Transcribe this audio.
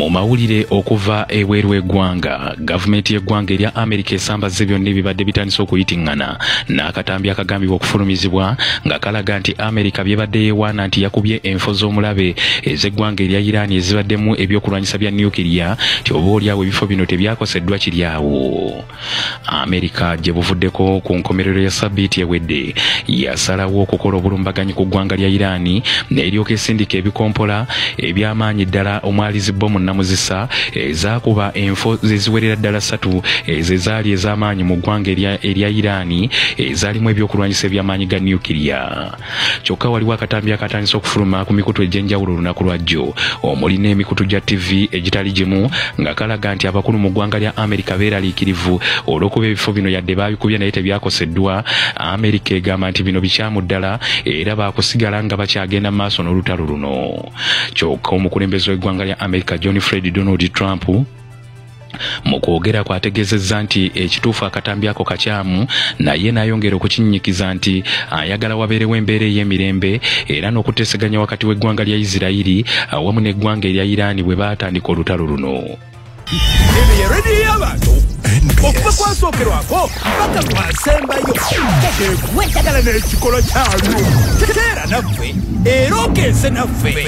Mu mawulire okuva eweru eggwanga, gavumenti y'eggwanga erya Amerika esambaze byonna ebibadde bitandise okuyitingana n'akatambi akagambibwa okufulumizibwa nga kalaga nti Amerika byebadde yeewaana nti yakubye enfo z'omulabe ez'eggwanga erya Iran ezibaddemu ebyokulwanyisa bya nukiriya nti oboolyawo ebifo bino tebyakoseddwa kiryawo. Amerika gye buvuddeko ku nkomerero ya sabbiiti ewedde yasalawo okukola obulumbaganyi ku ggwanga lya Iran n'eryoka esindika ebikompola eby'amaanyi ddala omwali zibbomu nnamuzisa ezaakuba enfo zeziwerera ddala 3 ezaali ez'amaanyi mu ggwanga erya Iran ezaalimu ebyokulwanyisa eby'amaanyi ga nukiriya. Kyokka waliwo akatambi akatandise okufuluma ku mikutu egy'enjawulo olunaku lwajjo omuli n'emikutu gya TV egitali gimu nga kalaga nti abakulu mu ggwanga lya Amerika beeraliikirivu olw'okuba ebifo bino yadde baabikubye naye tebyakoseddwa. Amerika egamba nti bino bikyamu ddala era baakusigala nga bakyagenda mu maaso n'olutalo luno. Kyokka omukulembeze w'eggwanga lya Amerika John Fred Donald Trump mu kwogera kwategeezezza nti ekituufu akatambi ako kakyamu, naye n'ayongera okukinyikiza nti ayagala wabeerewo embeera ey'emirembe era n'okuteeseganya wakati w'eggwanga lya Isirayiri awamu n'eggwanga erya Iran bwe baatandika olutalo luno. Okuva kwasookerwako mpaka kwasembayo wetagala n'ekikolo kyalyo teera naffe era ogenze naffe.